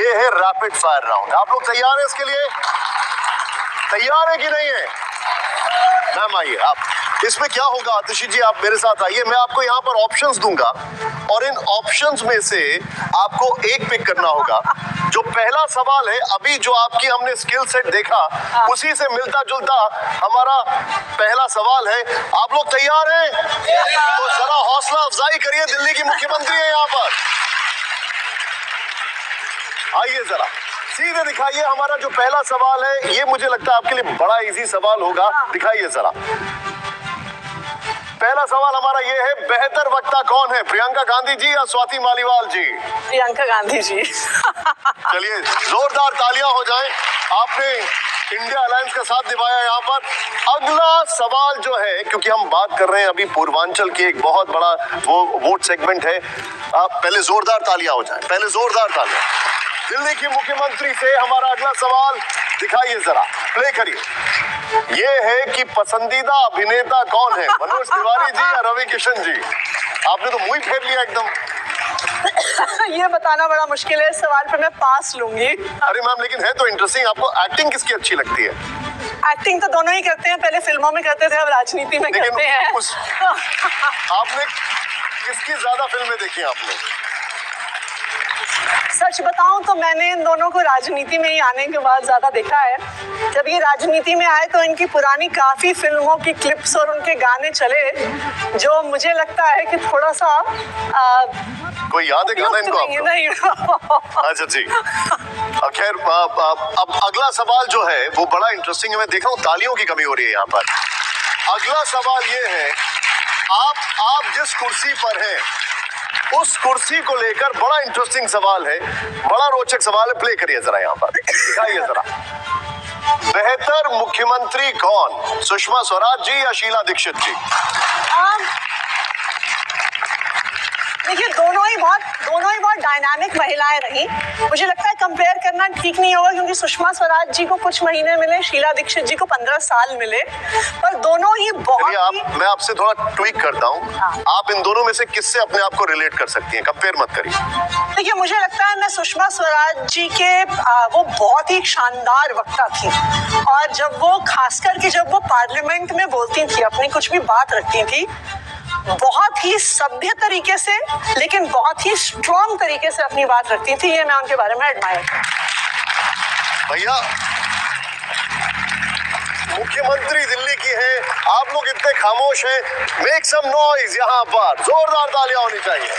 ये है rapid fire round. आप लोग तैयार हैं इसके लिए? तैयार है कि नहीं है? मैम आइए आप। इसमें क्या होगा आतिशी जी, आप मेरे साथ आइए। मैं आपको यहाँ पर ऑप्शंस दूंगा और इन ऑप्शंस में से आपको एक पिक करना होगा। जो पहला सवाल है, अभी जो आपकी हमने स्किल सेट देखा उसी से मिलता जुलता हमारा पहला सवाल है। आप लोग तैयार हैं? तो जरा हौसला अफजाई करिए, दिल्ली की मुख्यमंत्री है यहाँ पर। आइए जरा सीधे दिखाइए। हमारा जो पहला सवाल है ये मुझे लगता है आपके लिए बड़ा इजी सवाल होगा। दिखाइए जरा। पहला सवाल हमारा ये है, बेहतर वक्ता कौन है, प्रियंका गांधी जी या स्वाति मालीवाल जी? प्रियंका गांधी जी। चलिए जोरदार तालियां हो जाएं। आपने इंडिया अलायंस का साथ निभाया यहाँ पर। अगला सवाल जो है, क्योंकि हम बात कर रहे हैं अभी पूर्वांचल की, एक बहुत बड़ा वो वोट सेगमेंट है। पहले जोरदार तालियां हो जाएं, पहले जोरदार तालियां। दिल्ली की मुख्यमंत्री से हमारा अगला सवाल दिखाइए जरा, प्ले करिए। ये है कि पसंदीदा अभिनेता कौन है, मनोज तिवारी जी या रवि किशन जी? आपने तो मुंह ही फेर लिया एकदम। ये बताना बड़ा मुश्किल है, इस सवाल पे मैं पास लूंगी। अरे मैम, लेकिन है तो इंटरेस्टिंग। आपको एक्टिंग किसकी अच्छी लगती है? एक्टिंग तो दोनों ही करते हैं, पहले फिल्मों में करते थे, अब राजनीति में करते हैं। आपने किसकी ज्यादा फिल्में देखी आपने? सच बताऊं तो मैंने इन दोनों को राजनीति में ही आने के बाद ज्यादा देखा है। जब ये राजनीति में आए तो इनकी पुरानी काफी फिल्मों की क्लिप्स और उनके गाने चले, जो मुझे लगता है कि थोड़ा सा कोई याद है गाना इनको आपको? नहीं। अच्छा जी, खैर अब अगला सवाल जो है वो बड़ा इंटरेस्टिंग है। मैं देख रहा हूँ तालियों की कमी हो रही है यहाँ पर। अगला सवाल ये है, आप जिस कुर्सी पर हैं उस कुर्सी को लेकर बड़ा इंटरेस्टिंग सवाल है, बड़ा रोचक सवाल है। प्ले करिए जरा यहाँ पर, दिखाइए जरा। बेहतर मुख्यमंत्री कौन, सुषमा स्वराज जी या शीला दीक्षित जी? देखिए दोनों ही बहुत डायनामिक महिलाएं रही। मुझे लगता है कंपेयर करना ठीक नहीं होगा, क्योंकि सुषमा स्वराज जी को कुछ महीने मिले, शीला दीक्षित जी को 15 साल मिले, पर दोनों ही बहुत ही... मैं आपसे थोड़ा ट्वीक करता हूँ। आप इन दोनों में से किससे अपने आप को रिलेट कर सकती हैं? कंपेयर मत करिए। देखिए मुझे लगता है मैं सुषमा स्वराज जी के वो बहुत ही शानदार वक्ता थी, और जब वो खास करके जब वो पार्लियामेंट में बोलती थी, अपनी कुछ भी बात रखती थी, बहुत ही सभ्य तरीके से लेकिन बहुत ही स्ट्रॉन्ग तरीके से अपनी बात रखती थी। ये मैं उनके बारे में एडमायर करती हूं। भैया मुख्यमंत्री दिल्ली की है, आप लोग इतने खामोश हैं। मेक सम नॉइज यहाँ पर, जोरदार तालियां होनी चाहिए।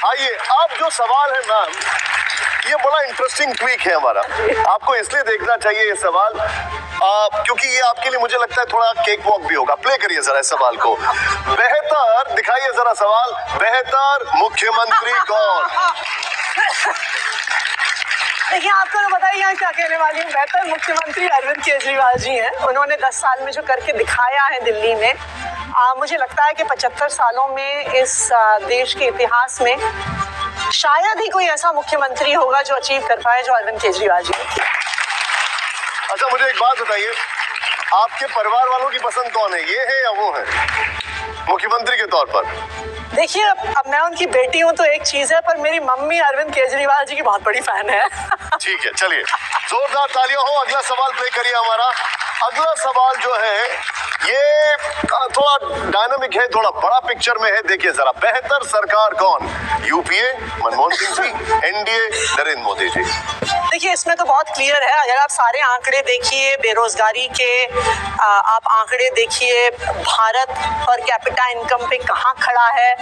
आइए, अब जो सवाल है मैम, ये बड़ा इंटरेस्टिंग ट्वीक है हमारा। आपको इसलिए देखना चाहिए ये सवाल क्योंकि ये आपके लिए मुझे लगता है थोड़ा केक वॉक भी होगा। प्ले करिए जरा इस सवाल को। बेहतर, दिखाइए जरा सवाल, बेहतर मुख्यमंत्री कौन? देखिए आपको तो बताइए यहाँ क्या कहने वाली हूँ। बेहतर मुख्यमंत्री अरविंद केजरीवाल जी हैं। उन्होंने 10 साल में जो करके दिखाया है दिल्ली में, मुझे लगता है कि 75 सालों में इस देश के इतिहास में शायद ही कोई ऐसा मुख्यमंत्री होगा जो अचीव कर पाए जो अरविंद केजरीवाल जी ने। अच्छा मुझे एक बात बताइए, आपके परिवार वालों की पसंद कौन है, ये है या वो है मुख्यमंत्री के तौर पर? देखिए अब मैं उनकी बेटी हूँ तो एक चीज है, पर मेरी मम्मी अरविंद केजरीवाल जी की बहुत बड़ी फैन है। ठीक है, चलिए जोरदार तालियां हो। अगला सवाल प्ले करिए हमारा। अगला सवाल जो है ये थोड़ा डायनामिक है, थोड़ा बड़ा पिक्चर में है। देखिए जरा, बेहतर सरकार कौन, यूपीए मनमोहन सिंह जी, एनडीए नरेंद्र मोदी जी? देखिए इसमें तो बहुत क्लियर है। अगर आप सारे आंकड़े देखिए, बेरोजगारी के आप आंकड़े देखिए, भारत पर कैपिटा इनकम पे कहाँ खड़ा है,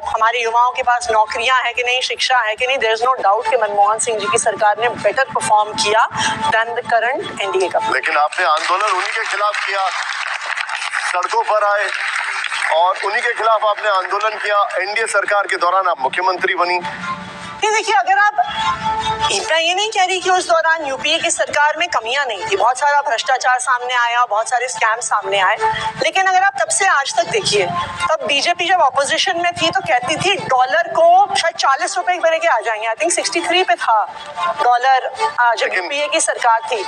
हमारे युवाओं के पास नौकरियां है कि नहीं, शिक्षा है कि नहीं, देयर इज नो डाउट कि मनमोहन सिंह जी की सरकार ने बेटर परफॉर्म किया देन द करंट एनडीए का। लेकिन आपने आंदोलन उन्हीं के खिलाफ किया, सड़कों पर आए और उन्हीं के खिलाफ आपने आंदोलन किया। एनडीए सरकार के दौरान आप मुख्यमंत्री बनी। देखिए अगर आप, मैं ये नहीं कह रही कि उस दौरान यूपीए की सरकार में कमियां नहीं थी, बहुत सारा भ्रष्टाचार सामने आया, बहुत सारे स्कैम सामने आए, लेकिन अगर आप तब से आज तक देखिए, तब बीजेपी जब ऑपोजिशन में थी तो कहती थी डॉलर को शायद 40 रुपए पर लेके आ जाएंगे। आई थिंक 63 पे था डॉलर जब यूपीए की सरकार थी।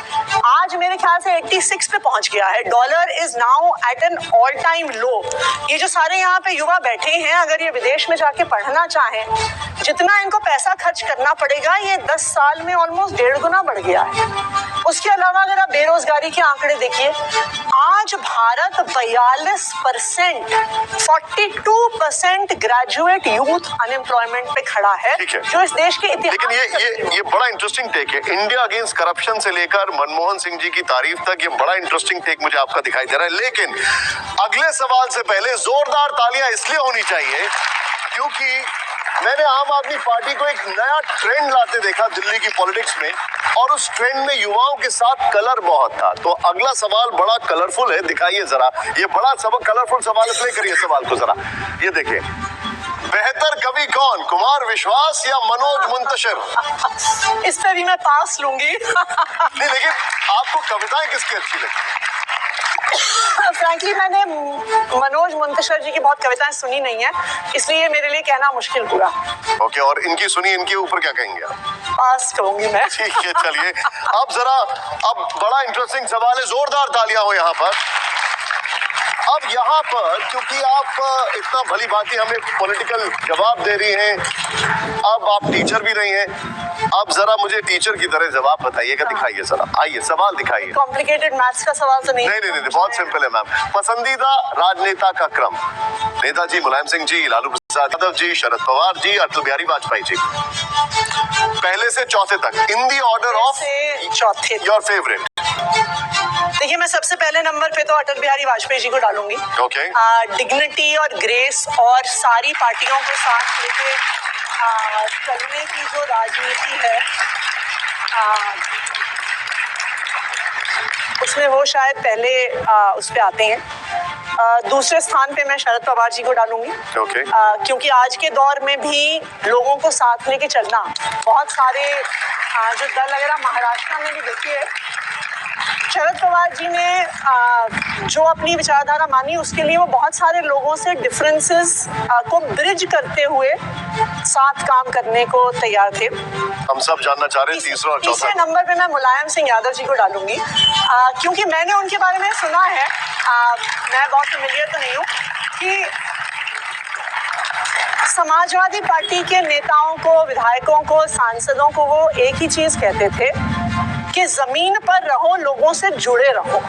आज मेरे ख्याल से 86 पे पहुंच गया है। Dollar is now at an all time low. ये जो सारे यहाँ पे युवा बैठे हैं, अगर ये विदेश में जाके पढ़ना चाहें, जितना इनको पैसा पैसा खर्च करना पड़ेगा ये 10 साल में ऑलमोस्ट 1.5 गुना बढ़ गया है। उसके अलावा अगर आप बेरोजगारी के आंकड़े देखिए, आज भारत 42%, 42% ग्रेजुएट यूथ अनएम्प्लॉयमेंट पे खड़ा है, जो इस देश के इतिहास। लेकिन ये बड़ा इंटरेस्टिंग टेक है, इंडिया अगेंस्ट करप्शन से लेकर मनमोहन सिंह जी की तारीफ तक, ये बड़ा इंटरेस्टिंग टेक मुझे आपका दिखाई दे रहा है। लेकिन अगले सवाल से पहले जोरदार तालियां इसलिए होनी चाहिए क्योंकि मैंने आम आदमी पार्टी को एक नया ट्रेंड लाते देखा दिल्ली की पॉलिटिक्स में, और उस ट्रेंड में युवाओं के साथ कलर बहुत था। तो अगला सवाल बड़ा कलरफुल है, दिखाइए जरा, ये बड़ा कलरफुल सवाल प्ले करिए सवाल को जरा, ये देखिए। बेहतर कवि कौन, कुमार विश्वास या मनोज मुंतशिर? इस पे भी मैं पास लूंगी। नहीं, लेकिन आपको कविताएं किसकी अच्छी लगती है? फ्रैंकली मैंने मनोज मुंतशिर जी की बहुत कविताएं सुनी नहीं है, इसलिए मेरे लिए कहना मुश्किल हुआ। ओके, और इनकी सुनी, इनके ऊपर क्या कहेंगे आप? पास कहूंगी मैं। ठीक है, चलिए अब बड़ा इंटरेस्टिंग सवाल है, जोरदार तालियां हो यहाँ पर। अब यहाँ पर क्योंकि आप इतना भली भांति हमें पॉलिटिकल जवाब दे रही हैं, अब आप टीचर भी रही हैं, अब जरा मुझे टीचर की तरह जवाब बताइएगा, दिखाइए जरा, आइए सवाल दिखाइए। कॉम्प्लिकेटेड मैथ्स का सवाल तो नहीं? नहीं, बहुत सिंपल है मैम। पसंदीदा राजनेता का क्रम, नेताजी मुलायम सिंह जी, लालू प्रसाद यादव जी, शरद पवार जी, अटल बिहारी वाजपेयी जी, पहले से चौथे तक, इन दी ऑर्डर ऑफ चौथे। Your favourite? देखिए, मैं सबसे पहले नंबर पे तो अटल बिहारी वाजपेयी जी को डालूंगी। ओके। डिग्निटी और ग्रेस और सारी पार्टियों को साथ लेके चलने की जो राजनीति है, उसमें वो शायद पहले उस पे आते हैं। दूसरे स्थान पे मैं शरद पवार जी को डालूंगी। ओके। क्योंकि आज के दौर में भी लोगों को साथ लेके चलना, बहुत सारे जो दल वगैरह महाराष्ट्र में भी देखिए, शरद पवार जी ने जो अपनी विचारधारा मानी, उसके लिए वो बहुत सारे लोगों से डिफरेंसेस को ब्रिज करते हुए साथ काम करने को तैयार थे। हम सब जानना चाह रहे हैं तीसरा और चौथा। तीसरे नंबर पे मैं मुलायम सिंह यादव जी को डालूंगी, क्योंकि मैंने उनके बारे में सुना है, मैं बहुत फेमिलियर तो नहीं हूँ, कि समाजवादी पार्टी के नेताओं को, विधायकों को, सांसदों को वो एक ही चीज कहते थे कि जमीन पर रहो, लोगों से जुड़े रहो,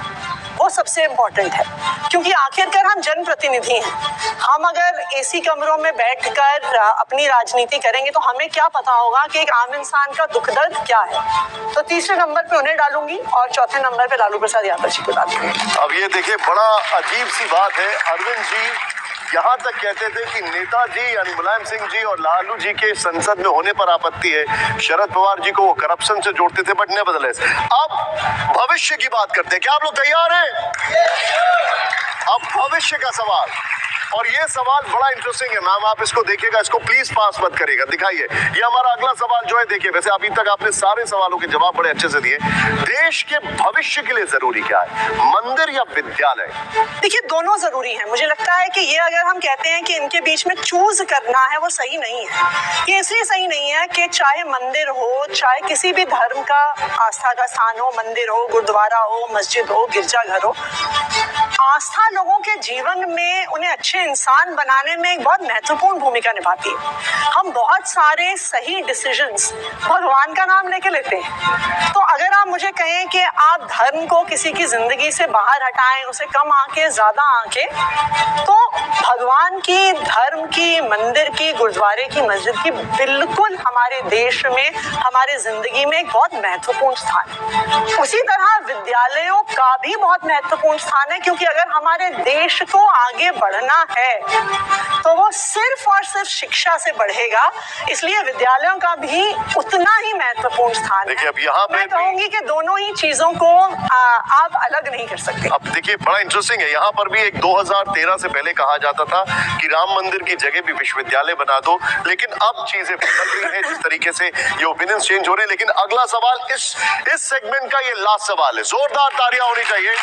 वो सबसे इम्पोर्टेंट है। क्योंकि आखिरकार हम जनप्रतिनिधि हैं, हम अगर एसी कमरों में बैठकर अपनी राजनीति करेंगे तो हमें क्या पता होगा कि एक आम इंसान का दुख दर्द क्या है। तो तीसरे नंबर पे उन्हें डालूंगी और चौथे नंबर पे लालू प्रसाद यादव जी को डालूंगी। अब ये देखिए, बड़ा अजीब सी बात है, अरविंद जी यहाँ तक कहते थे कि नेताजी यानी मुलायम सिंह जी और लालू जी के संसद में होने पर आपत्ति है, शरद पवार जी को वो करप्शन से जोड़ते थे, बट नेवरदलेस। अब भविष्य की बात करते हैं, क्या आप लोग तैयार हैं? अब भविष्य का सवाल, और ये सवाल बड़ा इंटरेस्टिंग है मैम, आप इसको देखिएगा, इसको प्लीज पास मत करिएगा, दिखाइए। ये हमारा अगला सवाल जो है, देखिए, वैसे अभी तक आपने सारे सवालों के जवाब बड़े अच्छे से दिए। देश के भविष्य के लिए जरूरी क्या है, मंदिर या विद्यालय? देखिए, दोनों जरूरी हैं। मुझे लगता है कि ये अगर हम कहते हैं कि इनके बीच में चूज करना है, वो सही नहीं है। ये इसलिए सही नहीं है कि चाहे मंदिर हो, चाहे किसी भी धर्म का आस्था का स्थान हो, मंदिर हो, गुरुद्वारा हो, मस्जिद हो, गिरजाघर हो, आस्था लोगों के जीवन में उन्हें अच्छे इंसान बनाने में एक बहुत महत्वपूर्ण भूमिका निभाती है। हम बहुत सारे सही डिसीजंस भगवान का नाम लेके लेते हैं। तो अगर आप मुझे कहें कि आप धर्म को किसी की जिंदगी से बाहर हटाएं, उसे कम आके ज्यादा आके, तो भगवान की, धर्म की, मंदिर की, गुरुद्वारे की, मस्जिद की बिल्कुल हमारे देश में, हमारे जिंदगी में एक बहुत महत्वपूर्ण स्थान है। उसी तरह विद्यालयों का भी बहुत महत्वपूर्ण स्थान है, क्योंकि अगर हमारे देश को आगे बढ़ना है तो वो सिर्फ और सिर्फ शिक्षा से बढ़ेगा, इसलिए विद्यालयों का भी उतना ही महत्वपूर्ण स्थान है। देखिए, अब यहाँ मैं कहूंगी कि दोनों ही चीजों को आप अलग नहीं कर सकते। अब देखिए, बड़ा इंटरेस्टिंग है, यहाँ पर भी एक 2013 से पहले कहा जाता था कि राम मंदिर की जगह भी विश्वविद्यालय बना दो, लेकिन अब चीजें बदल रही हैं, जिस तरीके से ये ओपिनियन चेंज हो रहे हैं। लेकिन अगला सवाल इस सेगमेंट का ये लास्ट सवाल है, जोरदार तालियां होनी चाहिए।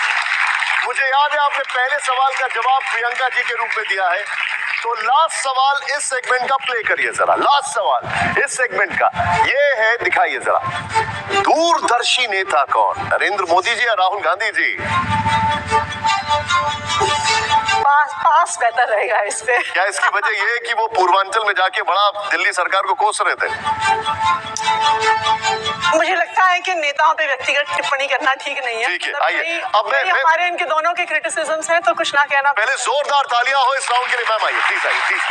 मुझे याद है आपने पहले सवाल का जवाब प्रियंका जी के रूप में दिया है, तो लास्ट सवाल इस सेगमेंट का प्ले करिए जरा। लास्ट सवाल इस सेगमेंट का ये है, दिखाइए जरा। दूरदर्शी नेता कौन, नरेंद्र मोदी जी या राहुल गांधी जी? पास बेहतर रहेगा इस पे। क्या इसकी वजह ये है कि वो पूर्वांचल में जाके बड़ा दिल्ली सरकार को कोस रहे थे? मुझे लगता है कि नेताओं पे व्यक्तिगत टिप्पणी करना ठीक नहीं है। ठीक है, मतलब आइए। कई- अब मैं- कई हमारे इनके दोनों के क्रिटिसिज्म्स हैं, तो कुछ ना कहना। पहले जोरदार तालियां हो इस राउंड के लिए। मैम आइए, प्लीज आइए, प्लीज।